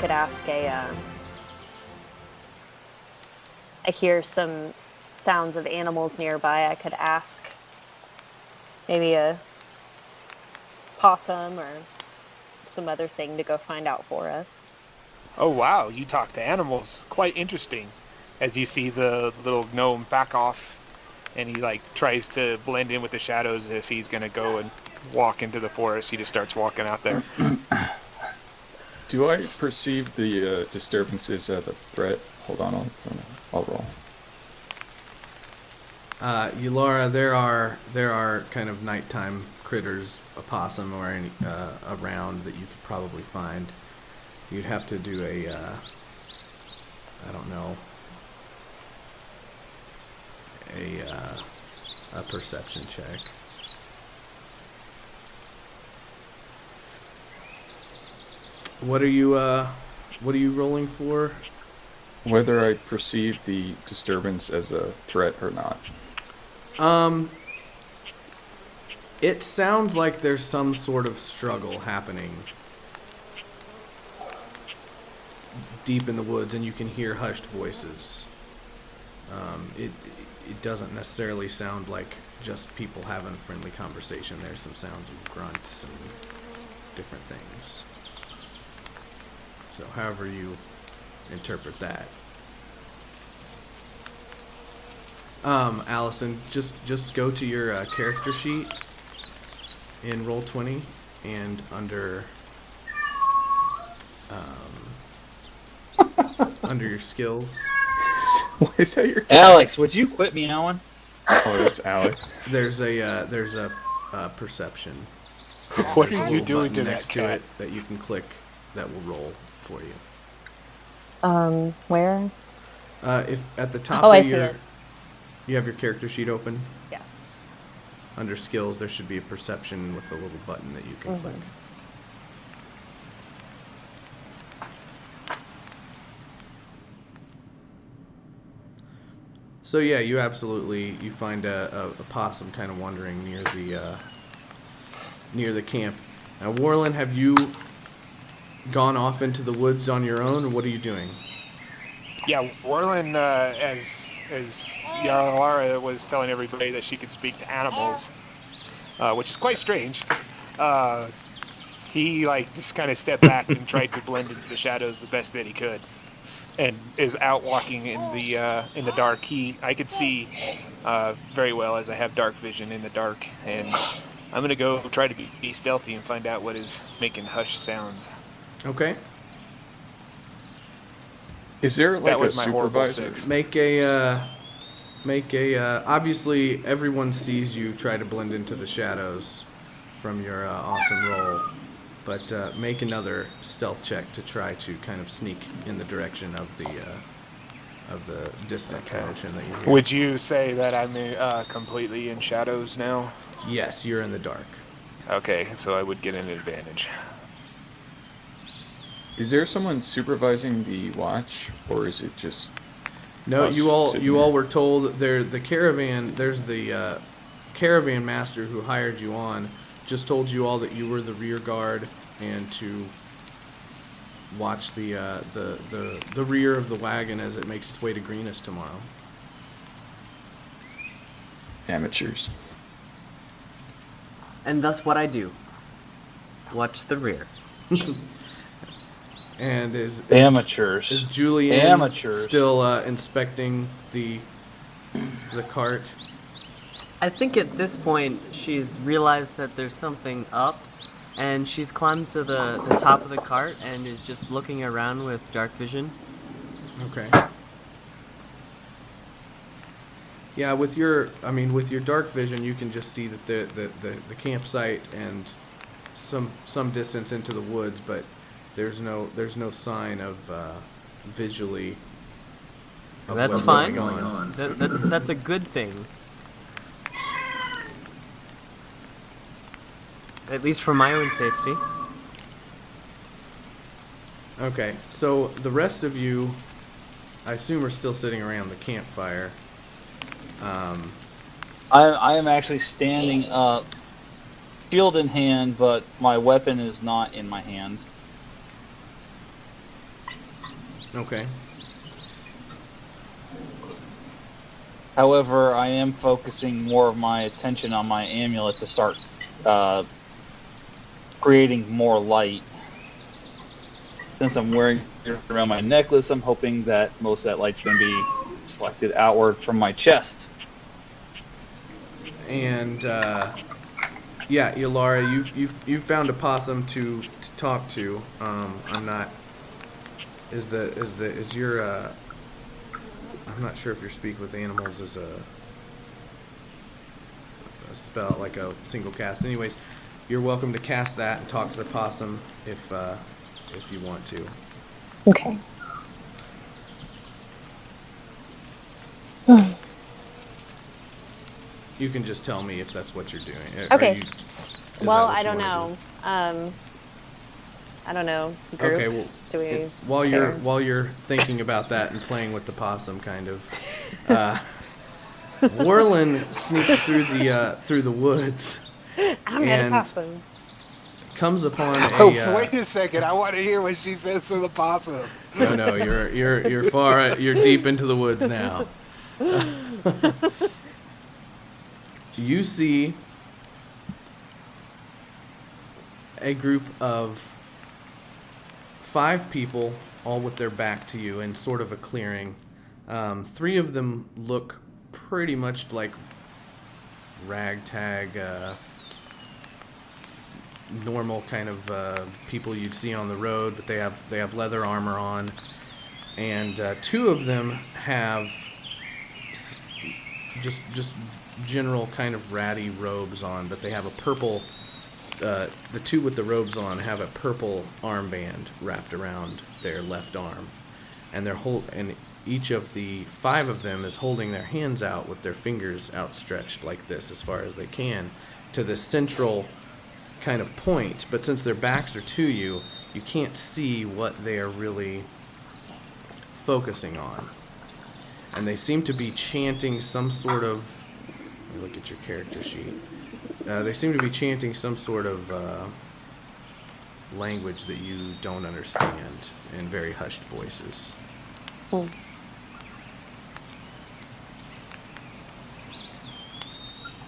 could ask I hear some sounds of animals nearby. I could ask maybe a possum or some other thing to go find out for us. Oh wow, you talk to animals. Quite interesting. As you see the little gnome back off, and he like tries to blend in with the shadows. If he's gonna go and walk into the forest, he just starts walking out there. Do I perceive the disturbances as a threat? Hold on, I'll roll. Laura, there are kind of nighttime critters, a possum or any around that you could probably find. You'd have to do a perception check. What are you rolling for? Whether I perceive the disturbance as a threat or not. It sounds like there's some sort of struggle happening deep in the woods, and you can hear hushed voices. It doesn't necessarily sound like just people having a friendly conversation. There's some sounds of grunts and different things. So however you interpret that. Allison, just go to your character sheet in Roll20 and under under your skills. What is that your Alex, would you quit meowing? Oh, that's Alex. There's a perception. What There's a are you little doing button to that next to cat? it that you can click that will roll for you. Where? If at the top I of see your it. you have your character sheet open, Yes. under skills there should be a perception with a little button that you can click. So yeah, you find a possum kind of wandering near the camp. Now, Warlin, have you gone off into the woods on your own, or what are you doing? Yeah, Warlin, as Yalara was telling everybody that she could speak to animals, which is quite strange. He just kind of stepped back and tried to blend into the shadows the best that he could, and is out walking in the dark. I could see very well, as I have dark vision in the dark, and I'm gonna go try to be stealthy and find out what is making hushed sounds. Okay. Is there That a was my horrible supervisor? 6. Make a obviously everyone sees you try to blend into the shadows from your awesome roll, but make another stealth check to try to kind of sneak in the direction of the distant commotion that you hear. Would you say that I'm completely in shadows now? Yes, you're in the dark. Okay, so I would get an advantage. Is there someone supervising the watch, or is it just? No, us you all sitting there? were told there's the caravan master who hired you on, just told you all that you were the rear guard and to watch the rear of the wagon as it makes its way to Greenest tomorrow. Amateurs. And thus what I do. Watch the rear. And is Amateurs. Julian Amateurs. still inspecting the cart? I think at this point she's realized that there's something up, and she's climbed to the top of the cart and is just looking around with dark vision. Okay. Yeah, with your dark vision, you can just see that the campsite and some distance into the woods, but there's no sign of visually. Of That's what's fine. going on. That's a good thing. At least for my own safety. Okay, so the rest of you, I assume, are still sitting around the campfire. I am actually standing up, shield in hand, but my weapon is not in my hand. Okay. However, I am focusing more of my attention on my amulet to start creating more light. Since I'm wearing it around my necklace, I'm hoping that most of that light's going to be reflected outward from my chest. And yeah, Ilara, you've found a possum to talk to. I'm not. Is your I'm not sure if your speak with animals is a spell, like a single cast. Anyways, you're welcome to cast that and talk to the possum if you want to. Okay. You can just tell me if that's what you're doing. Okay. Is Well, that what I you don't wanna know. I don't know. Group? Okay, well, Do we? while you're thinking about that and playing with the possum, kind of, Warlin sneaks through the woods I'm at a possum. comes upon a. Oh, wait a second! I want to hear what she says to the possum. No, you're deep into the woods now. You see a group of 5 people, all with their back to you, in sort of a clearing. 3 of them look pretty much like ragtag, normal kind of people you'd see on the road, but they have leather armor on, and 2 of them have just general kind of ratty robes on, but they have a purple. The 2 with the robes on have a purple armband wrapped around their left arm, and and each of the 5 of them is holding their hands out with their fingers outstretched like this as far as they can to the central kind of point. But since their backs are to you, you can't see what they are really focusing on, and they seem to be chanting some sort of. Let me look at your character sheet. They seem to be chanting some sort of language that you don't understand in very hushed voices. Hmm.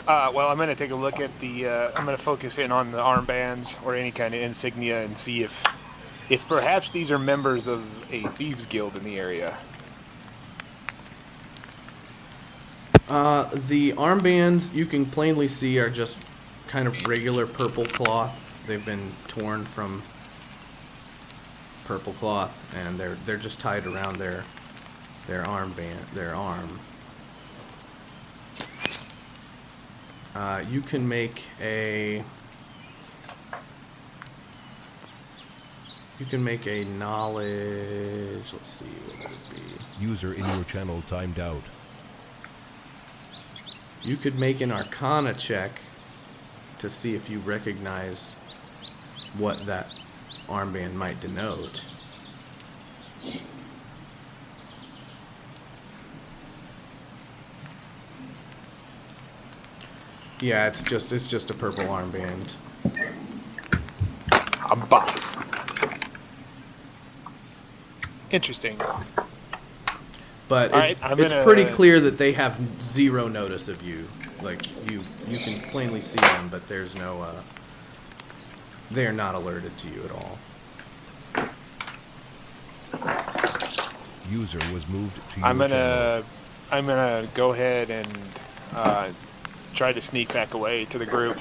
Well, I'm going to take a look at the. I'm going to focus in on the armbands or any kind of insignia and see if perhaps these are members of a thieves guild in the area. The armbands you can plainly see are just kind of regular purple cloth. They've been torn from purple cloth, and they're just tied around their armband, their arm. You can make a knowledge. Let's see, what would it be? User in your channel timed out. You could make an Arcana check to see if you recognize what that armband might denote. Yeah, it's just a purple armband. A boss. Interesting. But it's pretty clear that they have 0 notice of you. Like you can plainly see them, but there's no. They are not alerted to you at all. User was moved to your channel. I'm gonna go ahead and try to sneak back away to the group.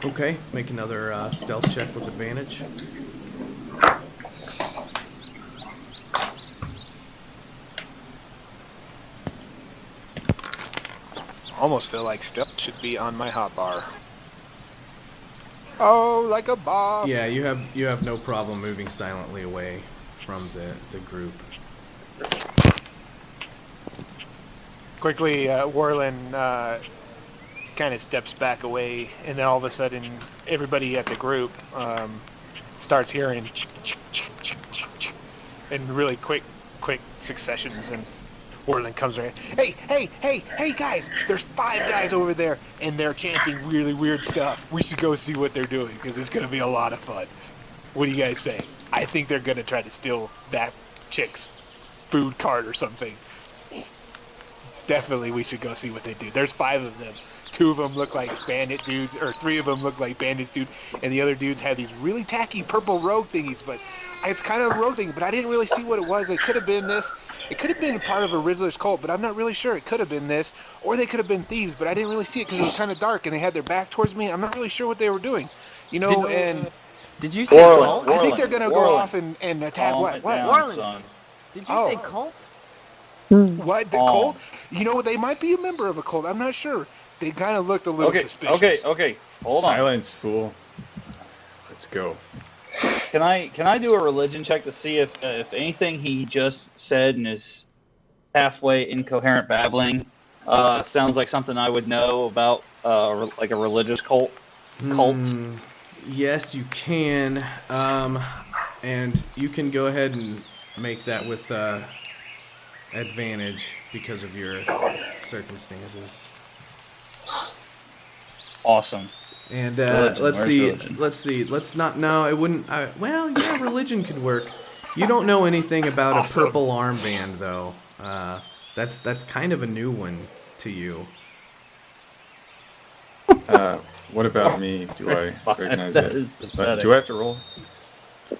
Okay, make another stealth check with advantage. Almost feel like stealth should be on my hotbar. Oh, like a boss. Yeah, you have no problem moving silently away from the group. Quickly, Warlin kind of steps back away, and then all of a sudden, everybody at the group starts hearing in really quick successions, and Warlin comes around. Hey, guys! There's 5 guys over there, and they're chanting really weird stuff. We should go see what they're doing, because it's going to be a lot of fun. What do you guys say? I think they're gonna try to steal that chick's food cart or something. Definitely, we should go see what they do. There's 5 of them. 2 of them look like bandit dudes, or 3 of them look like bandits dude, and the other dudes have these really tacky purple rogue thingies. But it's kind of a rogue thing, but I didn't really see what it was. It could have been this. It could have been a part of a Riddler's cult, but I'm not really sure. It could have been this, or they could have been thieves, but I didn't really see it because it was kind of dark and they had their back towards me. I'm not really sure what they were doing, you know. Did you say Warland, cult? I think they're gonna go Warland. off and attack Calm what? it What? down, Warland. son. Did you Oh. say cult? What? The cult? You know, they might be a member of a cult. I'm not sure. They kind of looked a little suspicious. Okay. Hold on. Silence, fool. Let's go. Can I do a religion check to see if anything he just said in his halfway incoherent babbling sounds like something I would know about like a religious cult? Yes, you can. And you can go ahead and make that with advantage because of your circumstances. Awesome. And Religion. let's Where's see. religion? Let's not. No, it wouldn't. Well, yeah, religion could work. You don't know anything about Awesome. a purple armband, though. That's kind of a new one to you. What about me? Do I recognize That it? is pathetic. Do I have to roll?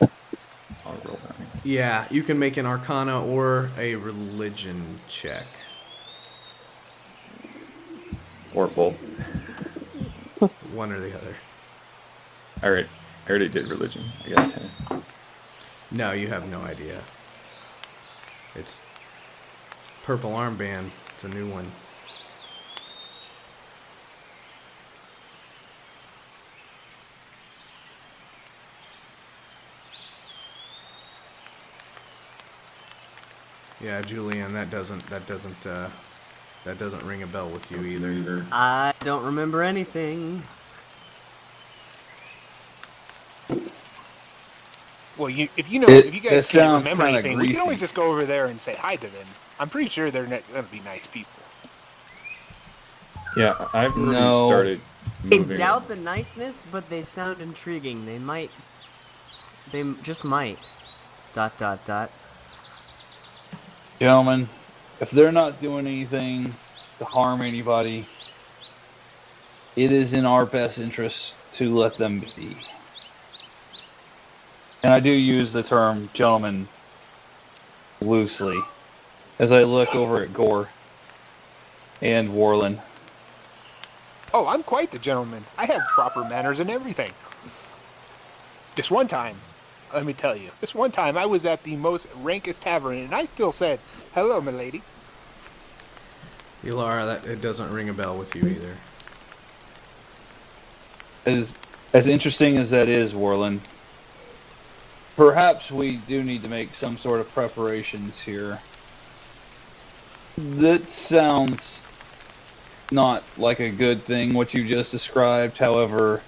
I'll roll that. Yeah, you can make an Arcana or a religion check. Or both. One or the other. Alright. I already did religion. I got 10. No, you have no idea. It's purple armband. It's a new one. Yeah, Julian, that doesn't ring a bell with you either. I don't remember anything. Well, if you It guys can't sounds remember kinda anything, we can greasy. always just go over there and say hi to them. I'm pretty sure they're gonna be nice people. Yeah, I've already No. started I moving. doubt the niceness, but they sound intriguing. They just might. ... Gentlemen, if they're not doing anything to harm anybody, it is in our best interest to let them be. And I do use the term gentleman loosely as I look over at Gore and Warland. Oh, I'm quite the gentleman. I have proper manners and everything. This one time, let me tell you, I was at the most rankest tavern, and I still said, "Hello, milady." Elara, it doesn't ring a bell with you either. As interesting as that is, Warland, perhaps we do need to make some sort of preparations here. That sounds not like a good thing, what you just described. However,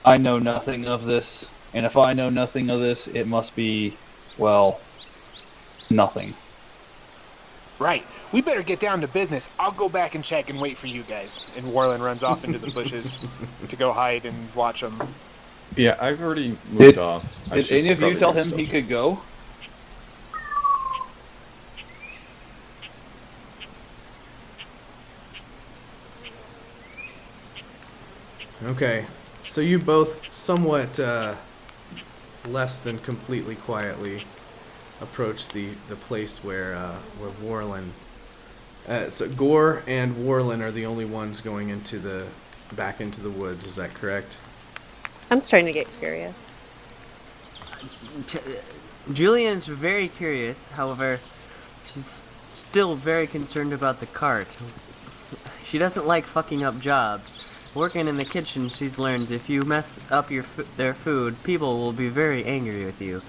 I know nothing of this, and if I know nothing of this, it must be, well, nothing. Right. We better get down to business. I'll go back and check and wait for you guys. And Warland runs off into the bushes to go hide and watch them. Yeah, I've already moved Did- off. I Did should any of you probably tell bring him stuff. he could go? Okay, so you both somewhat less than completely quietly approach the place where Warland. So Gore and Warland are the only ones going back into the woods. Is that correct? I'm starting to get curious. Julian's very curious, however, she's still very concerned about the cart. She doesn't like fucking up jobs. Working in the kitchen, she's learned if you mess up their food, people will be very angry with you.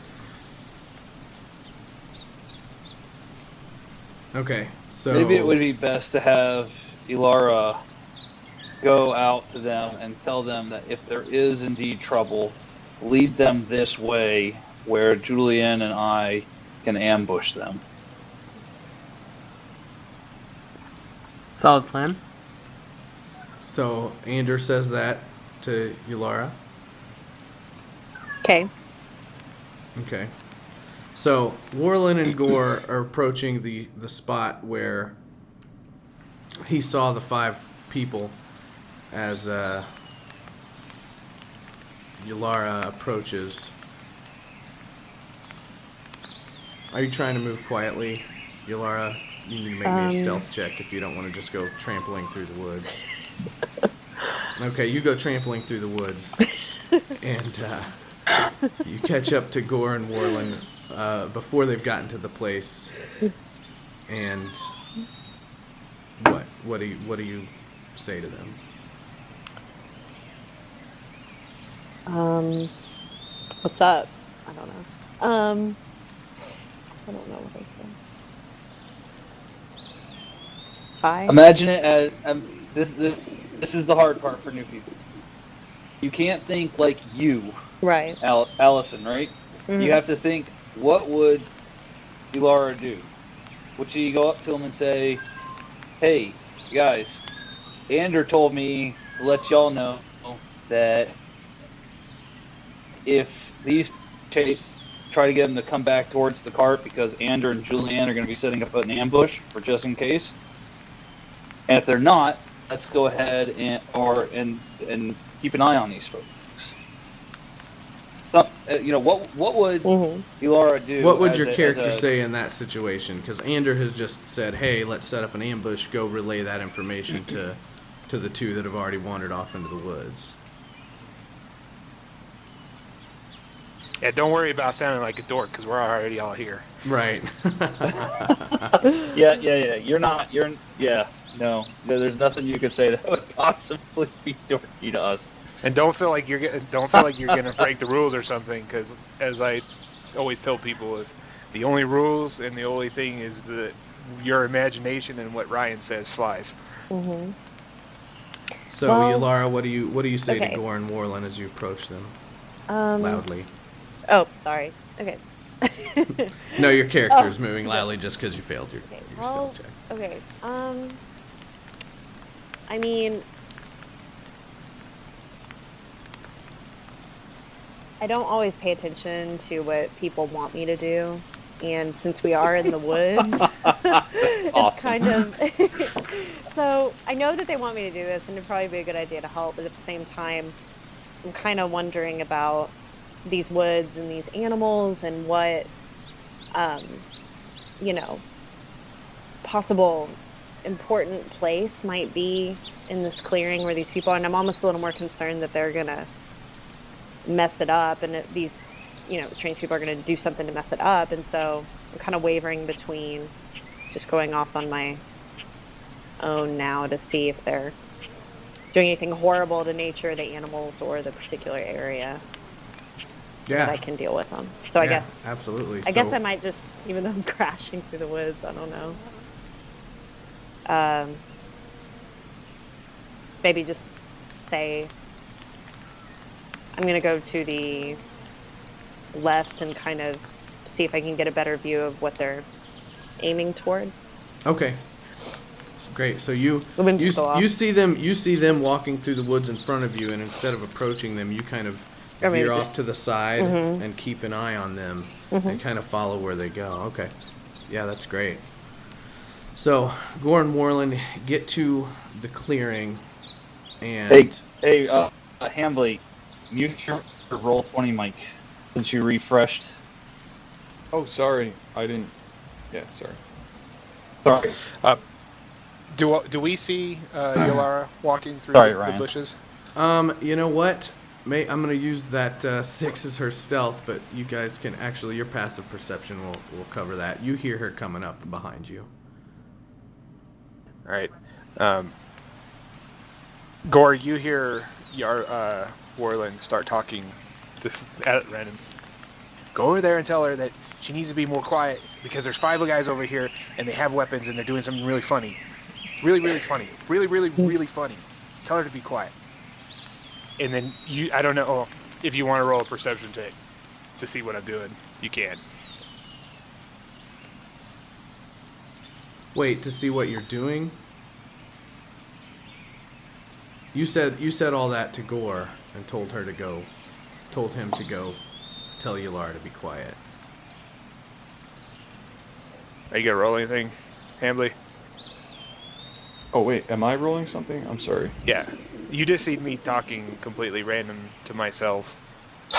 Okay, so Maybe it would be best to have Elara go out to them and tell them that if there is indeed trouble, lead them this way where Julian and I can ambush them. Solid plan. So Ander says that to Elara. Okay. Okay. So Warlin and Gore are approaching the spot where he saw the 5 people as Yulara approaches. Are you trying to move quietly, Yulara? You need to make me a stealth check if you don't want to just go trampling through the woods. Okay, you go trampling through the woods, and you catch up to Gore and Warlin before they've gotten to the place. And what do you say to them? What's up? I don't know. I don't know what I said. Hi. Imagine it as this is the hard part for new people. You can't think like you, Right. Allison, right? Mm-hmm. You have to think, what would Ilara do? Would she go up to him and say, "Hey, guys, Ander told me to let y'all know that if these try to get them to come back towards the cart because Ander and Julianne are going to be setting up an ambush for just in case. And if they're not, let's go ahead and keep an eye on these folks." So, what would Ilara do? What would your character say in that situation? Because Ander has just said, "Hey, let's set up an ambush. Go relay that information to the 2 that have already wandered off into the woods." Yeah, don't worry about sounding like a dork, because we're already all here. Right. Yeah. No. There's nothing you could say that would possibly be dorky to us. And don't feel like you're gonna break the rules or something, because as I always tell people, is the only rules and the only thing is your imagination, and what Ryan says flies. Mm-hmm. So, Well, Yulara, what do you say okay. to Gore and Warlin as you approach them loudly? Oh, sorry. Okay. No, your character's moving loudly just because you failed your Well, stealth check. okay. I mean, I don't always pay attention to what people want me to do, and since we are in the woods, it's kind of so I know that they want me to do this, and it'd probably be a good idea to help, but at the same time, I'm kind of wondering about these woods and these animals and what, possible important place might be in this clearing where these people are. And I'm almost a little more concerned that they're going to mess it up, and that these, strange people are going to do something to mess it up. And so I'm kind of wavering between just going off on my own now to see if they're doing anything horrible to nature, the animals, or the particular area. So that I can deal with them. So I guess absolutely. I guess I might just, even though I'm crashing through the woods, I don't know. Maybe just say I'm gonna go to the left and kind of see if I can get a better view of what they're aiming toward. Okay. Great. So you see them walking through the woods in front of you, and instead of approaching them, you kind of veer off to the side and keep an eye on them and kind of follow where they go. Okay. Yeah, that's great. So Gore and Warlin get to the clearing, and hey, Hambly, mute your roll 20 mic since you refreshed. Oh, sorry, I didn't. Yeah, sorry. Sorry. Do we see Yulara walking through the bushes? You know what? I'm going to use that 6 as her stealth, but you guys can actually, your passive perception will cover that. You hear her coming up behind you. All right. Gore, you hear Warlin start talking at random. Go over there and tell her that she needs to be more quiet because there's 5 guys over here and they have weapons and they're doing something really funny. Really, really funny. Really, really, really funny. Tell her to be quiet. And then I don't know if you want to roll a perception check to see what I'm doing. You can. Wait, to see what you're doing? You said all that to Gore and told him to go tell Yalara to be quiet. Are you gonna roll anything, Hambly? Oh wait, am I rolling something? I'm sorry. Yeah. You just see me talking completely random to myself.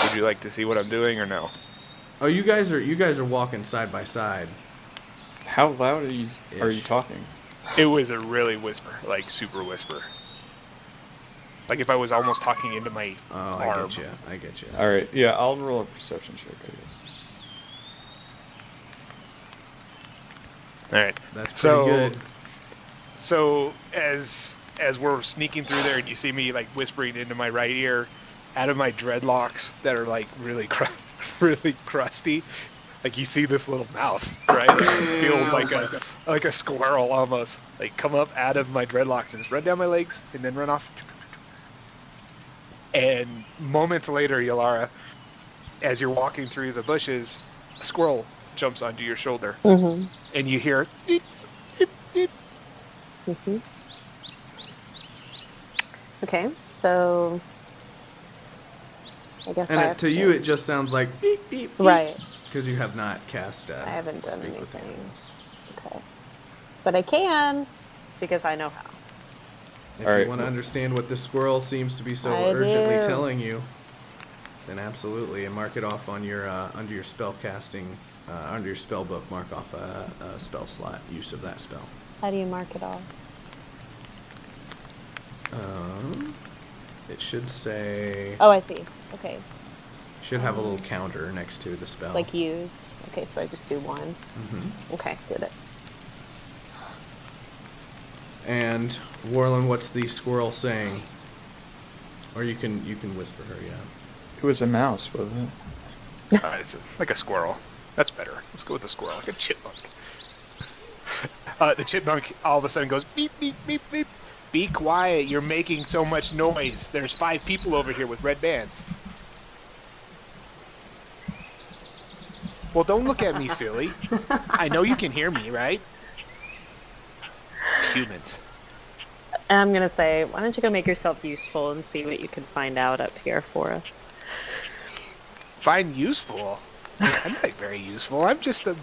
Would you like to see what I'm doing or no? Oh, you guys are walking side by side. How loud are you talking? It was a really whisper, like super whisper. Like if I was almost talking into my arm. I get you. All right, yeah, I'll roll a perception check, I guess. All right. That's pretty good. So as we're sneaking through there, and you see me like whispering into my right ear, out of my dreadlocks that are like really really crusty, like you see this little mouse, right? It feels like a squirrel almost, like come up out of my dreadlocks and just run down my legs and then run off. And moments later, Yalara, as you're walking through the bushes, a squirrel jumps onto your shoulder, and you hear deep, deep, deep. Okay, so I guess To you, it just sounds like beep, beep, beep. Right. Because you have not cast. I haven't done Speak with anything. Animals. Okay. But I can, because I know how. If All right. you want to understand what this squirrel seems to be so I urgently do. telling you, then absolutely, and mark it off on your under your spell casting, under your spell book. Mark off a spell slot use of that spell. How do you mark it off? It should say. Oh, I see. Okay. Should have a little counter next to the spell. Like used. Okay, so I just do one. Okay, did it. And Warlin, what's the squirrel saying? Or you can whisper her, yeah. It was a mouse, wasn't it? It's like a squirrel. That's better. Let's go with a squirrel, like a chipmunk. The chipmunk all of a sudden goes beep, beep, beep, beep. Be quiet. You're making so much noise. There's 5 people over here with red bands. Well, don't look at me, silly. I know you can hear me, right? Humans. And I'm gonna say, why don't you go make yourself useful and see what you can find out up here for us? Find useful? I'm not very useful. I'm just a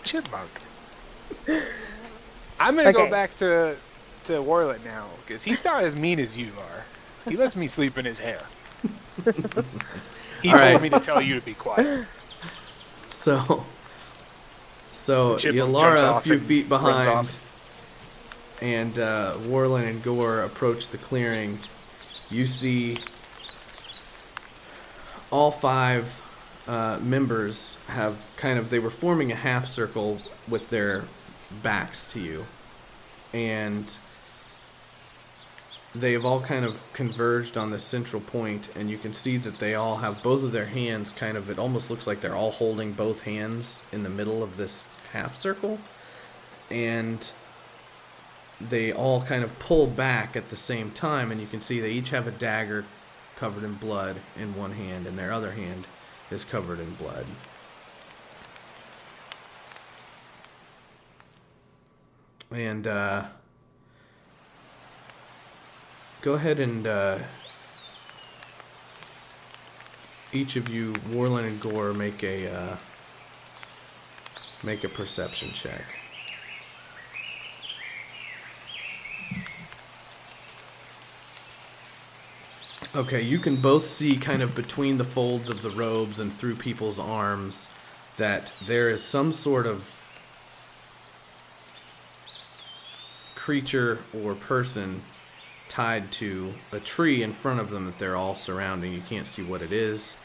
chipmunk. I'm gonna go back to Warlet now, because he's not as mean as you are. He lets me sleep in his hair. He told me to tell you to be quiet. So chipmunk Yalara jumps a off few and feet runs behind, off. and Warlin and Gore approach the clearing. You see all 5 members have they were forming a half circle with their backs to you, and they've all kind of converged on this central point, and you can see that they all have both of their hands it almost looks like they're all holding both hands in the middle of this half circle, and they all kind of pull back at the same time, and you can see they each have a dagger covered in blood in one hand, and their other hand is covered in blood. And go ahead and each of you, Warlin and Gore, make a perception check. Okay, you can both see kind of between the folds of the robes and through people's arms that there is some sort of creature or person tied to a tree in front of them that they're all surrounding. You can't see what it is,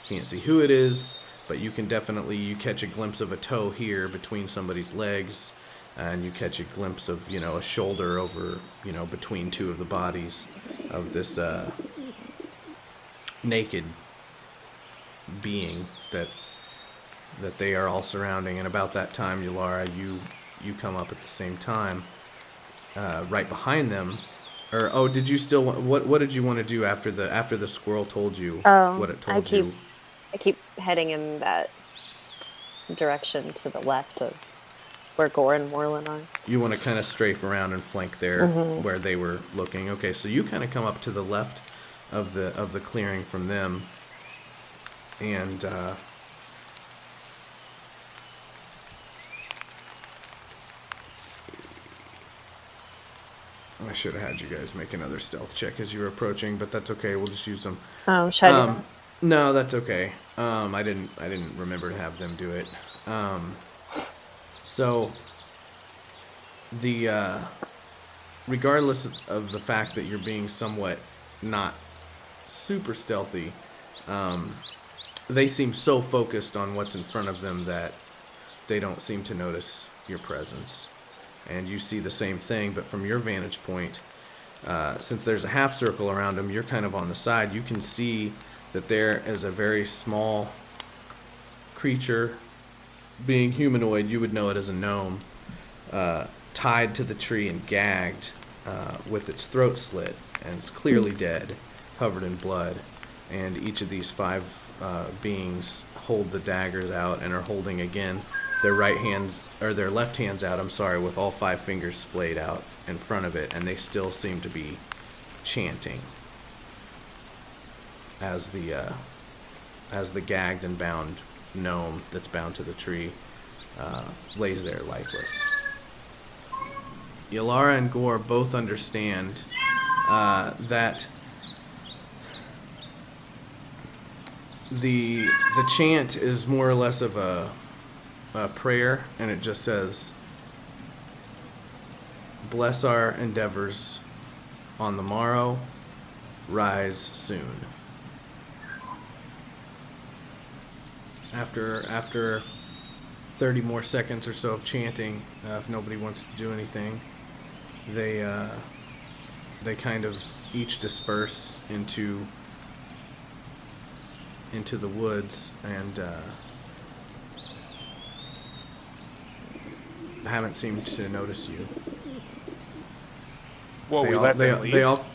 can't see who it is, but you can definitely, you catch a glimpse of a toe here between somebody's legs, and you catch a glimpse of, a shoulder over, between 2 of the bodies of this naked being that they are all surrounding. And about that time, Yalara, you come up at the same time, right behind them. Or did you still what did you want to do after the squirrel told you what it told you? I keep heading in that direction to the left of where Gore and Warlin are. You want to kind of strafe around and flank there where they were looking. Okay, so you kind of come up to the left of the clearing from them, and I should have had you guys make another stealth check as you were approaching, but that's okay. We'll just use them. Oh, should I do that? No, that's okay. I didn't remember to have them do it. So the regardless of the fact that you're being somewhat not super stealthy, they seem so focused on what's in front of them that they don't seem to notice your presence. And you see the same thing, but from your vantage point, since there's a half circle around them, you're kind of on the side. You can see that there is a very small creature, being humanoid, you would know it as a gnome, tied to the tree and gagged, with its throat slit, and it's clearly dead, covered in blood. And each of these 5 beings hold the daggers out and are holding again their left hands out, with all 5 fingers splayed out in front of it, and they still seem to be chanting as the gagged and bound gnome that's bound to the tree lays there lifeless. Yalara and Gore both understand that the chant is more or less of a prayer, and it just says, "Bless our endeavors on the morrow, rise soon." After 30 more seconds or so of chanting, if nobody wants to do anything, they kind of each disperse into the woods, and haven't seemed to notice you. Well, we let them leave.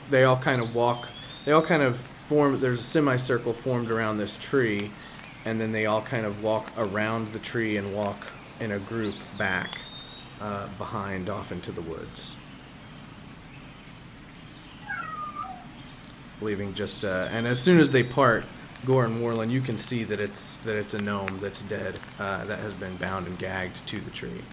They all kind of walk. They all kind of form. There's a semicircle formed around this tree, and then they all kind of walk around the tree and walk in a group back behind off into the woods, leaving just. And as soon as they part, Gore and Warland, you can see that it's a gnome that's dead, that has been bound and gagged to the tree.